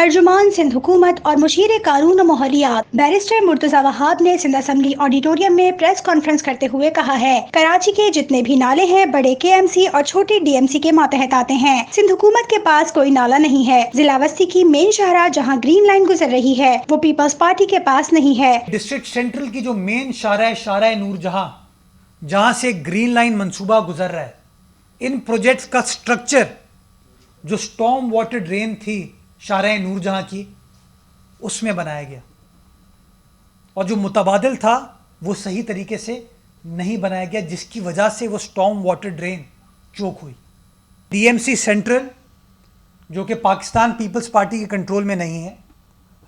ترجمان سندھ حکومت اور مشیر قانون و ماحولیات بیرسٹر مرتضی وہاب نے سندھ اسمبلی آڈیٹوریم میں پریس کانفرنس کرتے ہوئے کہا ہے کراچی کے جتنے بھی نالے ہیں بڑے کے ایم سی اور چھوٹے ڈی ایم سی کے ماتحت آتے ہیں۔ سندھ حکومت کے پاس کوئی نالا نہیں ہے۔ ضلع وسطی کی مین شاہراہ جہاں گرین لائن گزر رہی ہے وہ پیپلز پارٹی کے پاس نہیں ہے۔ ڈسٹرکٹ سینٹرل کی جو مین شاہراہ شاہراہ نور جہاں جہاں سے گرین لائن منصوبہ گزر رہا ہے، ان پروجیکٹس کا سٹرکچر جو سٹارم واٹر ڈرین تھی شاہراہ نور جہاں کی اس میں بنایا گیا، اور جو متبادل تھا وہ صحیح طریقے سے نہیں بنایا گیا، جس کی وجہ سے وہ سٹارم واٹر ڈرین چوک ہوئی۔ ڈی ایم سی سینٹرل جو کہ پاکستان پیپلز پارٹی کے کنٹرول میں نہیں ہے،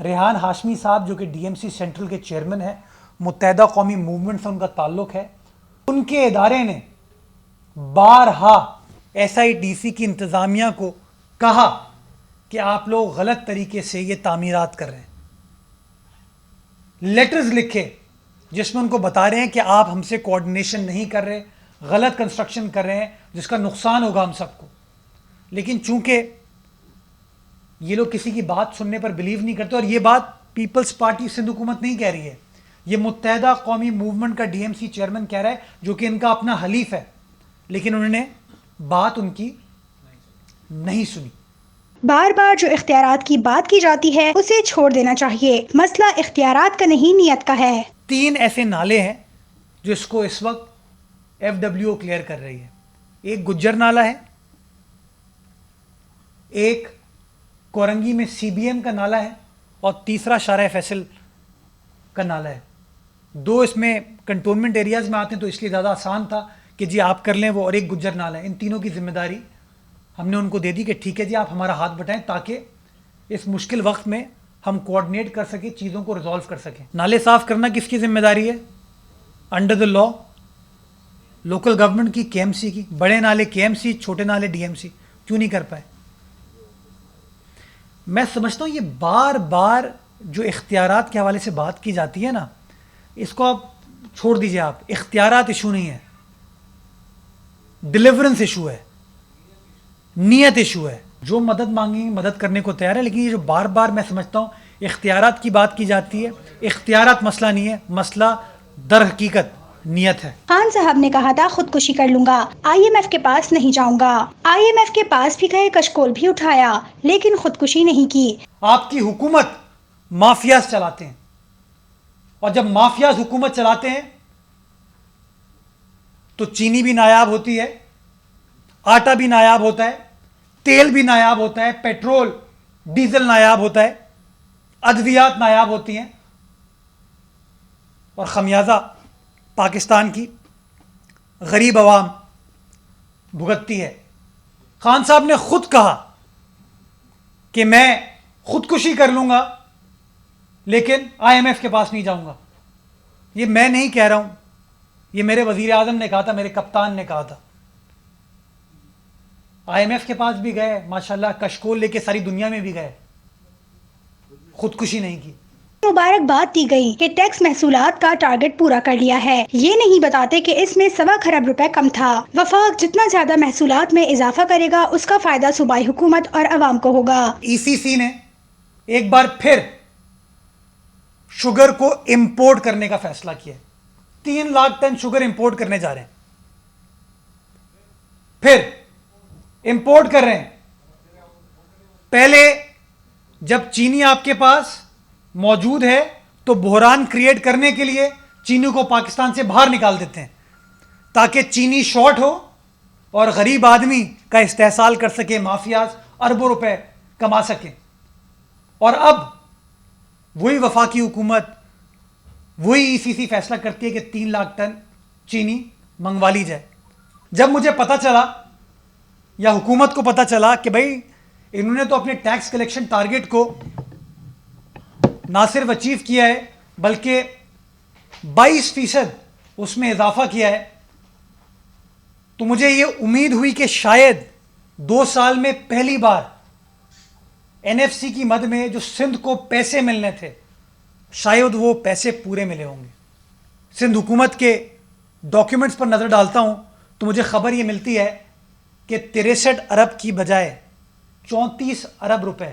ریحان ہاشمی صاحب جو کہ ڈی ایم سی سینٹرل کے چیئرمین ہیں، متحدہ قومی موومنٹ سے ان کا تعلق ہے، ان کے ادارے نے بارہا ایس آئی ڈی سی کی انتظامیہ کو کہا کہ آپ لوگ غلط طریقے سے یہ تعمیرات کر رہے ہیں، لیٹرز لکھے جس میں ان کو بتا رہے ہیں کہ آپ ہم سے کوآرڈینیشن نہیں کر رہے، غلط کنسٹرکشن کر رہے ہیں جس کا نقصان ہوگا ہم سب کو۔ لیکن چونکہ یہ لوگ کسی کی بات سننے پر بلیو نہیں کرتے، اور یہ بات پیپلز پارٹی سندھ حکومت نہیں کہہ رہی ہے، یہ متحدہ قومی موومنٹ کا ڈی ایم سی چیئرمین کہہ رہا ہے جو کہ ان کا اپنا حلیف ہے، لیکن انہوں نے بات ان کی نہیں سنی۔ بار بار جو اختیارات کی بات کی جاتی ہے اسے چھوڑ دینا چاہیے۔ مسئلہ اختیارات کا نہیں نیت کا ہے۔ 3 ایسے نالے ہیں جو اس کو اس وقت ایف ڈبلیو او کلیئر کر رہی ہے۔ ایک گجر نالہ ہے، ایک کورنگی میں سی بی ایم کا نالہ ہے، اور تیسرا شارع فیصل کا نالہ ہے۔ 2 اس میں کنٹونمنٹ ایریاز میں آتے ہیں تو اس لیے زیادہ آسان تھا کہ جی آپ کر لیں وہ، اور ایک گجر نالہ ہے۔ ان تینوں کی ذمہ داری ہم نے ان کو دے دی کہ ٹھیک ہے جی آپ ہمارا ہاتھ بٹائیں تاکہ اس مشکل وقت میں ہم کوآرڈینیٹ کر سکیں، چیزوں کو ریزالو کر سکیں۔ نالے صاف کرنا کس کی ذمہ داری ہے؟ Under the law local government کی، کے ایم سی کی۔ بڑے نالے کے ایم سی، چھوٹے نالے ڈی ایم سی، کیوں نہیں کر پائے؟ میں سمجھتا ہوں یہ بار بار جو اختیارات کے حوالے سے بات کی جاتی ہے نا، اس کو آپ چھوڑ دیجئے۔ آپ اختیارات ایشو نہیں ہے، ڈیلیورنس ایشو ہے، نیت ایشو ہے۔ جو مدد مانگیں مدد کرنے کو تیار ہے، لیکن یہ جو بار بار میں سمجھتا ہوں اختیارات کی بات کی جاتی ہے، اختیارات مسئلہ نہیں ہے، مسئلہ در حقیقت نیت ہے۔ خان صاحب نے کہا تھا خودکشی کر لوں گا، آئی ایم ایف کے پاس نہیں جاؤں گا۔ آئی ایم ایف کے پاس بھی گئے، کشکول بھی اٹھایا، لیکن خودکشی نہیں کی۔ آپ کی حکومت مافیاز چلاتے ہیں، اور جب مافیاز حکومت چلاتے ہیں تو چینی بھی نایاب ہوتی ہے، آٹا بھی نایاب ہوتا ہے، تیل بھی نایاب ہوتا ہے، پیٹرول ڈیزل نایاب ہوتا ہے، ادویات نایاب ہوتی ہیں، اور خمیازہ پاکستان کی غریب عوام بھگتتی ہے۔ خان صاحب نے خود کہا کہ میں خودکشی کر لوں گا لیکن آئی ایم ایف کے پاس نہیں جاؤں گا۔ یہ میں نہیں کہہ رہا ہوں، یہ میرے وزیر اعظم نے کہا تھا، میرے کپتان نے کہا تھا۔ آئی ایم ایف کے پاس بھی گئے ماشاءاللہ، کشکول لے کے ساری دنیا میں بھی گئے، خودکشی نہیں کی۔ مبارکباد دی گئی کہ ٹیکس محصولات کا ٹارگٹ پورا کر لیا ہے، یہ نہیں بتاتے کہ اس میں 1.25 ارب روپے کم تھا۔ وفاق جتنا زیادہ محصولات میں اضافہ کرے گا اس کا فائدہ صوبائی حکومت اور عوام کو ہوگا۔ ای سی سی نے ایک بار پھر شوگر کو امپورٹ کرنے کا فیصلہ کیا ہے۔ 3 لاکھ ٹن شوگر امپورٹ کرنے جا رہے ہیں، پھر امپورٹ کر رہے ہیں۔ پہلے جب چینی آپ کے پاس موجود ہے تو بحران کریٹ کرنے کے لیے چینی کو پاکستان سے باہر نکال دیتے ہیں تاکہ چینی شارٹ ہو اور غریب آدمی کا استحصال کر سکے، مافیاز اربوں روپے کما سکیں۔ اور اب وہی وفاقی حکومت، وہی ای سی سی فیصلہ کرتی ہے کہ 3 لاکھ ٹن چینی منگوا لی جائے۔ جب مجھے پتا چلا یا حکومت کو پتا چلا کہ بھائی انہوں نے تو اپنے ٹیکس کلیکشن ٹارگٹ کو نہ صرف اچیو کیا ہے بلکہ 22% اس میں اضافہ کیا ہے، تو مجھے یہ امید ہوئی کہ شاید 2 سال میں پہلی بار این ایف سی کی مد میں جو سندھ کو پیسے ملنے تھے شاید وہ پیسے پورے ملے ہوں گے۔ سندھ حکومت کے ڈاکیومنٹس پر نظر ڈالتا ہوں تو مجھے خبر یہ ملتی ہے کہ 63 ارب کی بجائے 34 ارب روپے